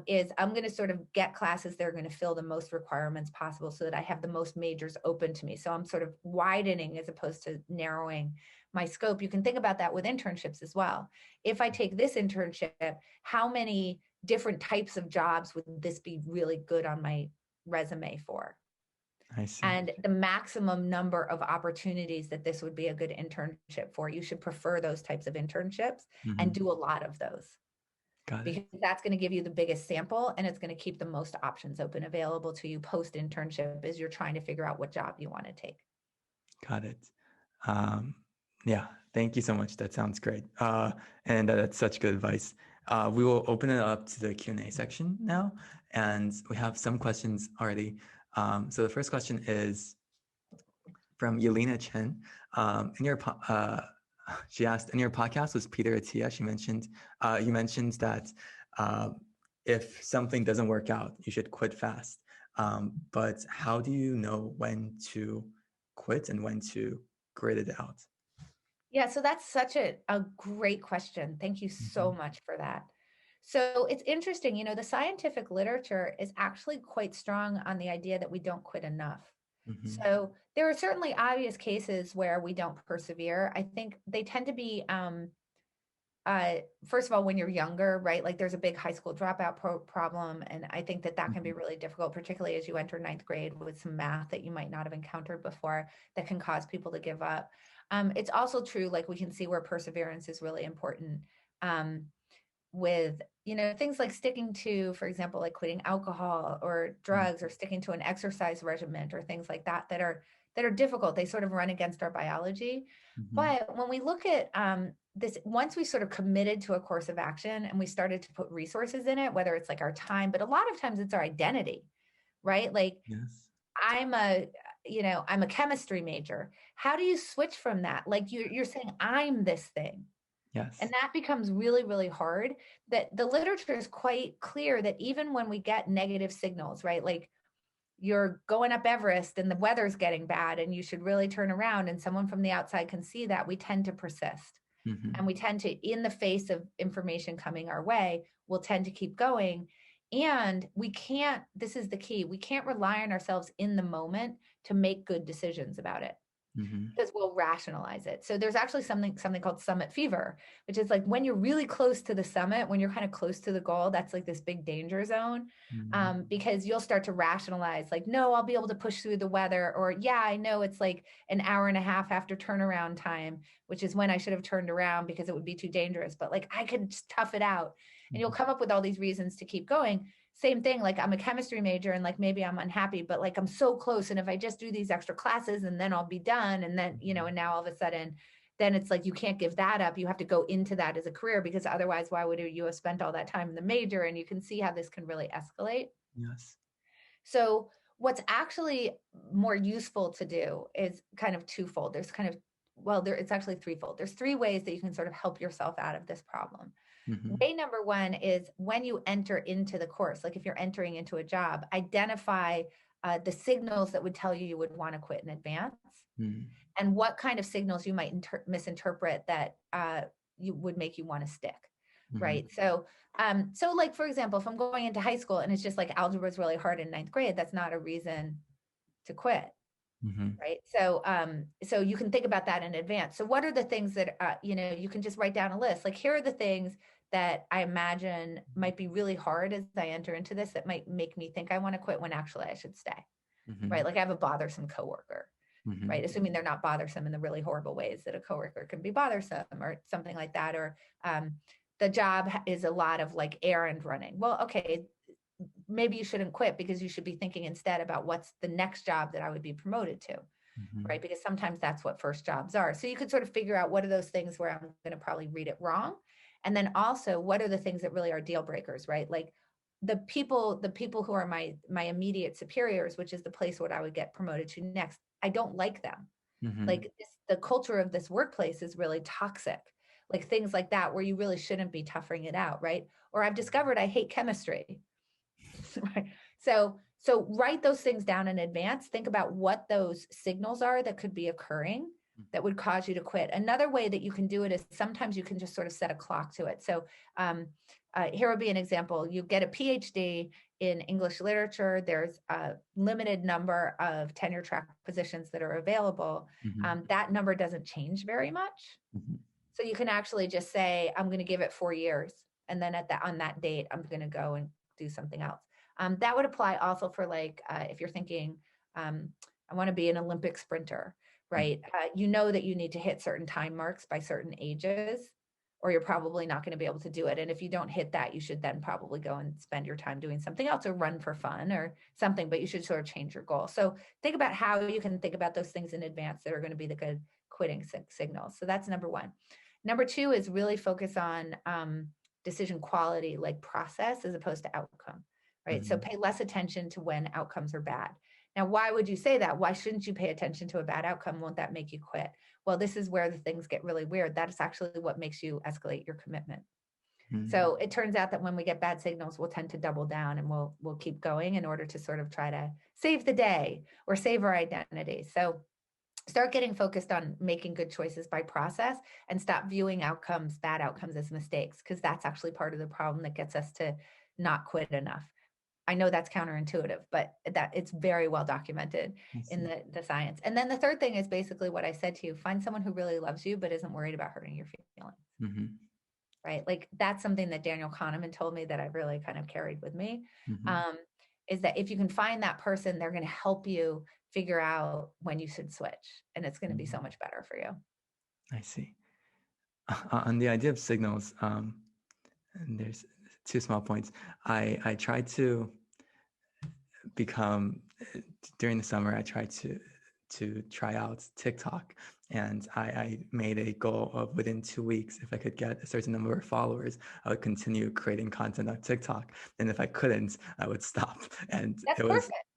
Is I'm going to sort of get classes that are going to fill the most requirements possible so that I have the most majors open to me. So I'm sort of widening as opposed to narrowing my scope. You can think about that with internships as well. If I take this internship, how many different types of jobs would this be really good on my resume for? I see. And the maximum number of opportunities that this would be a good internship for. You should prefer those types of internships and do a lot of those. Got Because it. that's going to give you the biggest sample and it's going to keep the most options open available to you post internship as you're trying to figure out what job you want to take. Got it. Yeah, thank you so much. That sounds great. And that's such good advice. We will open it up to the Q&A section now, and we have some questions already. So the first question is from Yelena Chen. She asked, in your podcast with Peter Attia, you mentioned that if something doesn't work out, you should quit fast. But how do you know when to quit and when to grit it out? Yeah, so that's such a great question. Thank you so much for that. So it's interesting, the scientific literature is actually quite strong on the idea that we don't quit enough. So there are certainly obvious cases where we don't persevere. I think they tend to be, first of all, when you're younger, right? Like there's a big high school dropout problem. And I think that can be really difficult, particularly as you enter ninth grade with some math that you might not have encountered before that can cause people to give up. It's also true, like we can see where perseverance is really important. With things like sticking to, for example, like quitting alcohol or drugs or sticking to an exercise regimen or things like that are difficult. They sort of run against our biology. But when we look at this, once we sort of committed to a course of action and we started to put resources in it, whether it's like our time, but a lot of times it's our identity, right? Like yes. I'm a chemistry major. How do you switch from that? Like you're saying, I'm this thing. Yes. And that becomes really, really hard. That the literature is quite clear that even when we get negative signals, right? Like you're going up Everest and the weather's getting bad and you should really turn around and someone from the outside can see that, we tend to persist. And we tend to, in the face of information coming our way, we'll tend to keep going. And we can't, this is the key, we can't rely on ourselves in the moment to make good decisions about it. Because we'll rationalize it. So there's actually something called summit fever, which is like when you're really close to the summit, when you're kind of close to the goal, that's like this big danger zone. Because you'll start to rationalize like, no, I'll be able to push through the weather. Or yeah, I know it's like an hour and a half after turnaround time, which is when I should have turned around because it would be too dangerous. But like I could just tough it out. And you'll come up with all these reasons to keep going. Same thing, like I'm a chemistry major and like maybe I'm unhappy, but like I'm so close. And if I just do these extra classes and then I'll be done. And then, and now all of a sudden, then it's like you can't give that up. You have to go into that as a career because otherwise, why would you have spent all that time in the major? And you can see how this can really escalate. Yes. So what's actually more useful to do is kind of twofold. There's kind of, it's actually threefold. There's three ways that you can sort of help yourself out of this problem. Way number one is when you enter into the course, like if you're entering into a job, identify the signals that would tell you would want to quit in advance and what kind of signals you might misinterpret that you would make you want to stick. Right. So like, for example, if I'm going into high school and it's just like algebra is really hard in ninth grade, that's not a reason to quit. Right. So you can think about that in advance. So what are the things that, you can just write down a list, like, here are the things that I imagine might be really hard as I enter into this, that might make me think I want to quit when actually I should stay. Right. Like I have a bothersome coworker, right? Assuming they're not bothersome in the really horrible ways that a coworker can be bothersome or something like that. Or the job is a lot of like errand running. Well, okay, maybe you shouldn't quit because you should be thinking instead about what's the next job that I would be promoted to, right? Because sometimes that's what first jobs are. So you could sort of figure out what are those things where I'm going to probably read it wrong. And then also what are the things that really are deal breakers, right? Like the people who are my immediate superiors, which is the place where I would get promoted to next, I don't like them. Like the culture of this workplace is really toxic, like things like that, where you really shouldn't be toughing it out, right? Or I've discovered I hate chemistry. Right. So write those things down in advance. Think about what those signals are that could be occurring that would cause you to quit. Another way that you can do it is sometimes you can just sort of set a clock to it. So here would be an example. You get a PhD in English literature. There's a limited number of tenure track positions that are available. That number doesn't change very much. So you can actually just say, I'm going to give it 4 years. And then on that date, I'm going to go and do something else. That would apply also for like, if you're thinking, I want to be an Olympic sprinter, right? You know that you need to hit certain time marks by certain ages, or you're probably not going to be able to do it. And if you don't hit that, you should then probably go and spend your time doing something else or run for fun or something, but you should sort of change your goal. So think about how you can think about those things in advance that are going to be the good quitting signals. So that's number one. Number two is really focus on decision quality, like process as opposed to outcome, right? So pay less attention to when outcomes are bad. Now, why would you say that? Why shouldn't you pay attention to a bad outcome? Won't that make you quit? Well, this is where the things get really weird. That's actually what makes you escalate your commitment. So it turns out that when we get bad signals, we'll tend to double down and we'll keep going in order to sort of try to save the day or save our identity. So start getting focused on making good choices by process and stop viewing bad outcomes as mistakes, because that's actually part of the problem that gets us to not quit enough. I know that's counterintuitive, but that it's very well documented in the science. And then the third thing is basically what I said to you: find someone who really loves you, but isn't worried about hurting your feelings. Right? Like that's something that Daniel Kahneman told me that I really kind of carried with me. Is that if you can find that person, they're going to help you figure out when you should switch, and it's going to be so much better for you. I see. On the idea of signals, and there's 2 small points. I tried to become, during the summer, I tried to try out TikTok, and I made a goal of within 2 weeks, if I could get a certain number of followers, I would continue creating content on TikTok, and if I couldn't, I would stop. And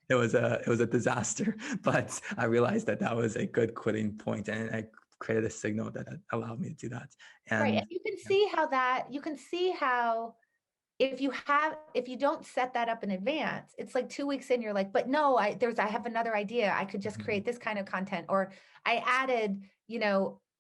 it was a disaster, but I realized that was a good quitting point, and I created a signal that allowed me to do that. And you can see how if you don't set that up in advance, it's like 2 weeks in, you're like, but no, I have another idea. I could just create this kind of content, or I added,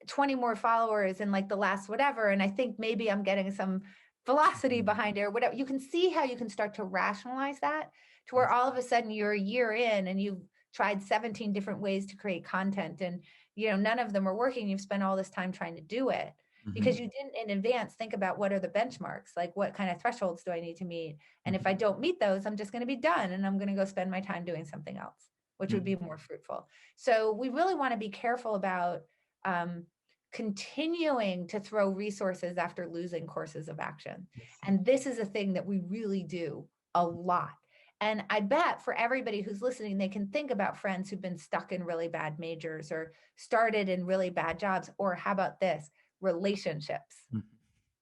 20 more followers in like the last whatever. And I think maybe I'm getting some velocity behind it or whatever. You can see how you can start to rationalize that to where all of a sudden you're a year in and you've tried 17 different ways to create content and, none of them are working. You've spent all this time trying to do it. Because you didn't in advance think about what are the benchmarks, like what kind of thresholds do I need to meet? And if I don't meet those, I'm just going to be done and I'm going to go spend my time doing something else, which would be more fruitful. So we really want to be careful about continuing to throw resources after losing courses of action. And this is a thing that we really do a lot. And I bet for everybody who's listening, they can think about friends who've been stuck in really bad majors or started in really bad jobs, or how about this? Relationships,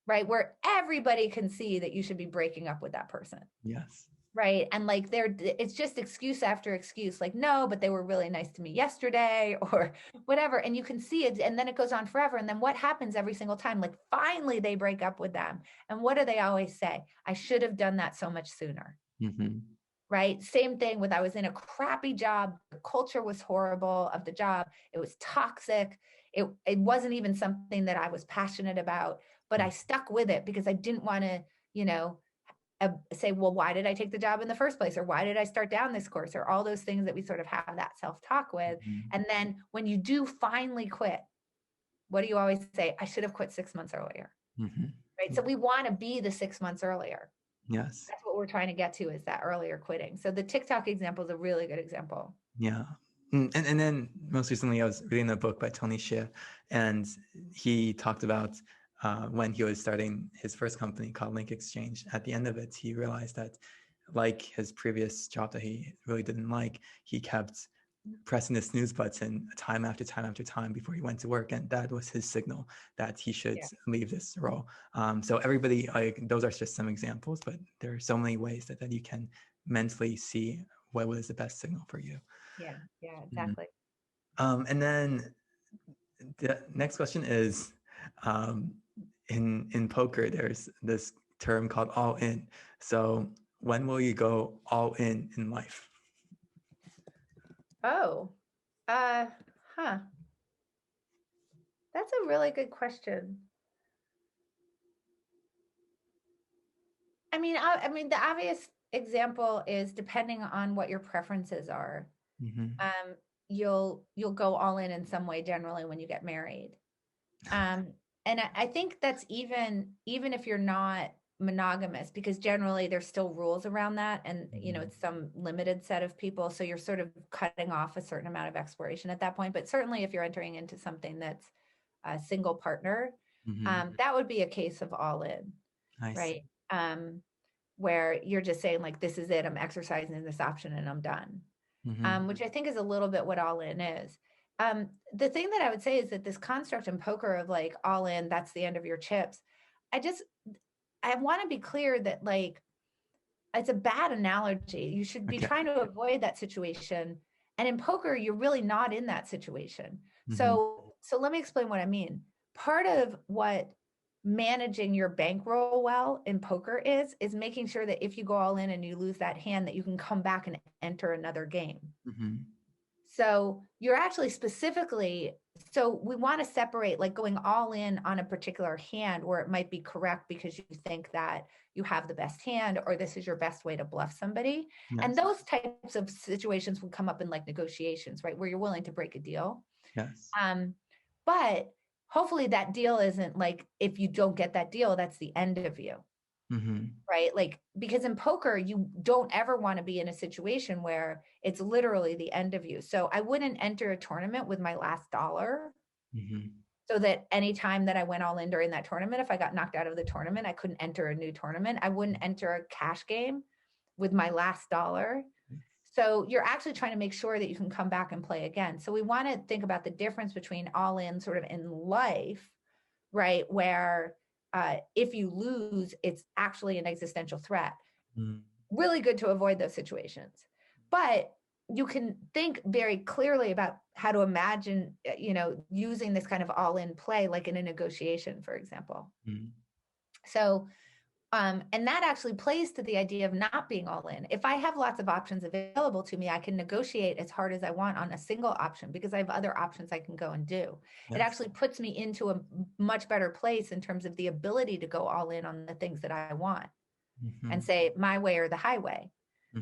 right? Where everybody can see that you should be breaking up with that person. Yes. Right. And like it's just excuse after excuse, like, no, but they were really nice to me yesterday or whatever. And you can see it. And then it goes on forever. And then what happens every single time? Like finally they break up with them. And what do they always say? I should have done that so much sooner. Right. Same thing with, I was in a crappy job. The culture was horrible of the job. It was toxic. It wasn't even something that I was passionate about, but I stuck with it because I didn't want to, say, well, why did I take the job in the first place? Or why did I start down this course? Or all those things that we sort of have that self-talk with. And then when you do finally quit, what do you always say? I should have quit 6 months earlier. Right. So we want to be the 6 months earlier. Yes. That's what we're trying to get to, is that earlier quitting. So the TikTok example is a really good example. Yeah. And then most recently I was reading a book by Tony Hsieh, and he talked about when he was starting his first company called Link Exchange. At the end of it, he realized that, like his previous job that he really didn't like, he kept pressing the snooze button time after time after time before he went to work, and that was his signal that he should leave this role. So everybody, those are just some examples, but there are so many ways that you can mentally see what is the best signal for you. Yeah, exactly. And then the next question is, in poker, there's this term called all in. So when will you go all in life? Oh, that's a really good question. I mean, the obvious example is depending on what your preferences are. Mm-hmm. You'll go all in some way generally when you get married. And I think that's even if you're not monogamous, because generally there's still rules around that, and it's some limited set of people, so you're sort of cutting off a certain amount of exploration at that point. But certainly if you're entering into something that's a single partner, that would be a case of all in. Nice. Right? Where you're just saying like, this is it, I'm exercising this option and I'm done. Which I think is a little bit what all in is. The thing that I would say is that this construct in poker of like all in, that's the end of your chips. I want to be clear that like, it's a bad analogy. You should be trying to avoid that situation. And in poker, you're really not in that situation. So let me explain what I mean. Part of what managing your bankroll well in poker is making sure that if you go all in and you lose that hand, that you can come back and enter another game. So you're actually so we want to separate like going all in on a particular hand where it might be correct because you think that you have the best hand or this is your best way to bluff somebody. Yes. And those types of situations will come up in like negotiations, right? Where you're willing to break a deal. Yes. But hopefully that deal isn't like, if you don't get that deal, that's the end of you. Right? Like, because in poker, you don't ever want to be in a situation where it's literally the end of you. So I wouldn't enter a tournament with my last dollar. So that anytime that I went all in during that tournament, if I got knocked out of the tournament, I couldn't enter a new tournament. I wouldn't enter a cash game with my last dollar. So you're actually trying to make sure that you can come back and play again. So we want to think about the difference between all in sort of in life, right? Where if you lose, it's actually an existential threat. Really good to avoid those situations. But you can think very clearly about how to imagine, using this kind of all-in play, like in a negotiation, for example. So, and that actually plays to the idea of not being all in. If I have lots of options available to me, I can negotiate as hard as I want on a single option because I have other options I can go and do. Yes. It actually puts me into a much better place in terms of the ability to go all in on the things that I want and say my way or the highway,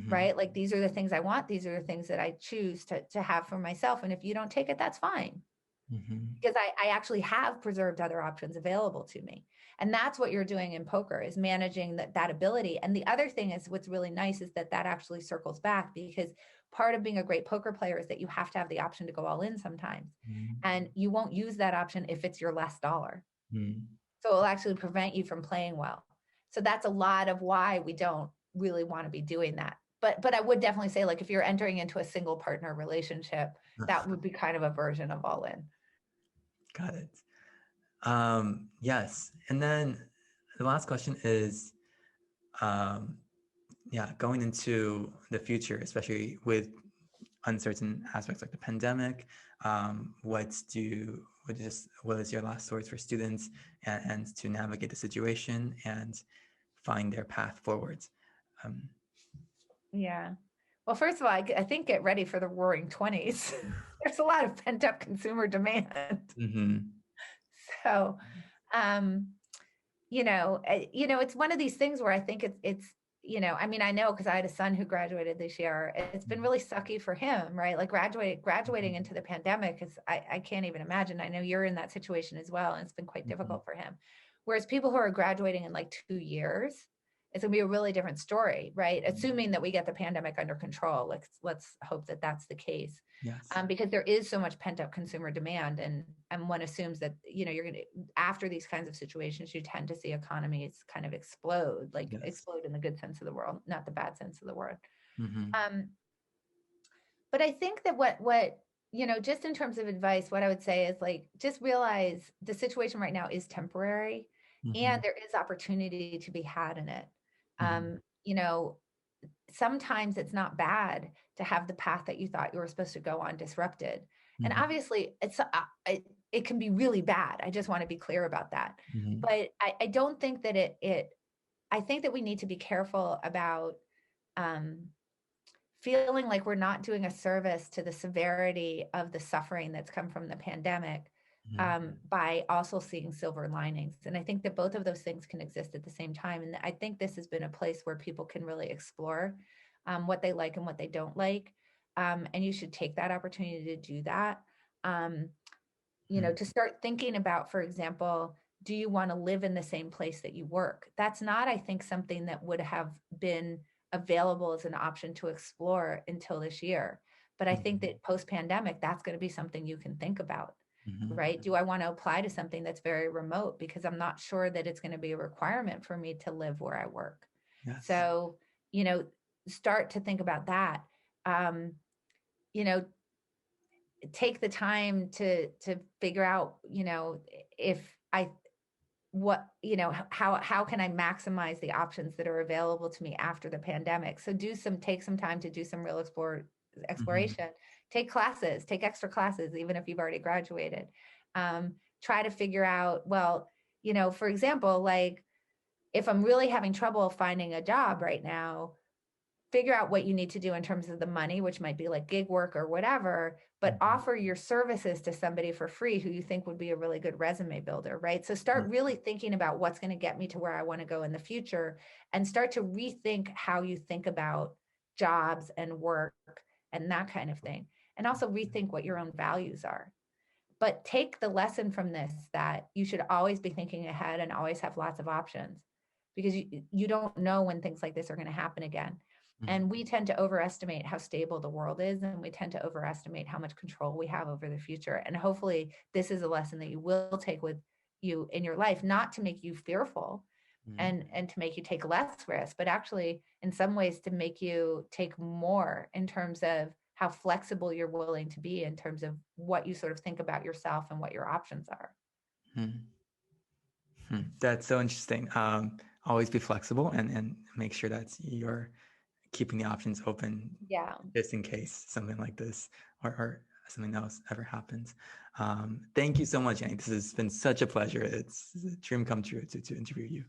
right? Like, these are the things I want. These are the things that I choose to have for myself. And if you don't take it, that's fine. Because I actually have preserved other options available to me. And that's what you're doing in poker, is managing that ability. And the other thing is, what's really nice is that actually circles back, because part of being a great poker player is that you have to have the option to go all in sometimes. And you won't use that option if it's your last dollar. So it'll actually prevent you from playing well. So that's a lot of why we don't really want to be doing that. But I would definitely say, like, if you're entering into a single partner relationship, that would be kind of a version of all in. Got it. Yes. And then the last question is, going into the future, especially with uncertain aspects like the pandemic, what is your last words for students and to navigate the situation and find their path forwards? Yeah. Well, first of all, I think get ready for the roaring 20s. There's a lot of pent up consumer demand. So, it's one of these things where I think it's, I know, because I had a son who graduated this year. It's been really sucky for him, right? Like graduating into the pandemic is, I can't even imagine. I know you're in that situation as well, and it's been quite difficult for him. Whereas people who are graduating in like 2 years, it's going to be a really different story, right? Assuming that we get the pandemic under control. Let's hope that that's the case. Yes. Because there is so much pent up consumer demand, and one assumes that, you're going to, after these kinds of situations, you tend to see economies kind of explode, explode in the good sense of the word, not the bad sense of the word. But But I think that what just in terms of advice, what I would say is like, just realize the situation right now is temporary and there is opportunity to be had in it. Mhm. You know, sometimes it's not bad to have the path that you thought you were supposed to go on disrupted. And Mhm. obviously it can be really bad. I just want to be clear about that. Mhm. But I don't think that I think that we need to be careful about um, feeling like we're not doing a service to the severity of the suffering that's come from the pandemic Mhm. by also seeing silver linings. And I think that both of those things can exist at the same time. And I think this has been a place where people can really explore what they like and what they don't like. And you should take that opportunity to do that. Um, Mhm. to start thinking about, for example, do you want to live in the same place that you work? That's not, I think, something that would have been available as an option to explore until this year. But I think Mhm. that post pandemic, that's going to be something you can think about, Mhm. right? Do I want to apply to something that's very remote because I'm not sure that it's going to be a requirement for me to live where I work? Yes. So, you know, start to think about that. Um, you know, take the time to figure out, if I what how can I maximize the options that are available to me after the pandemic. So take some time to do some real Mhm. exploration. Take classes, take extra classes even if you've already graduated. Try to figure out, well, for example, like if I'm really having trouble finding a job right now, figure out what you need to do in terms of the money, which might be like gig work or whatever, but Mhm. offer your services to somebody for free who you think would be a really good resume builder, right? So start Right. really thinking about what's going to get me to where I want to go in the future and start to rethink how you think about jobs and work and that kind of thing. And also rethink what your own values are. But take the lesson from this that you should always be thinking ahead and always have lots of options because you don't know when things like this are going to happen again. Mhm. And we tend to overestimate how stable the world is, and we tend to overestimate how much control we have over the future. And hopefully, this is a lesson that you will take with you in your life, not to make you fearful Mhm. and to make you take less risk, but actually, in some ways, to make you take more in terms of how flexible you're willing to be in terms of what you sort of think about yourself and what your options are. Mhm. That's so interesting. Always be flexible and make sure that you're keeping the options open Yeah. just in case something like this or something else ever happens. Thank you so much, Annie. This has been such a pleasure. It's a dream come true to interview you.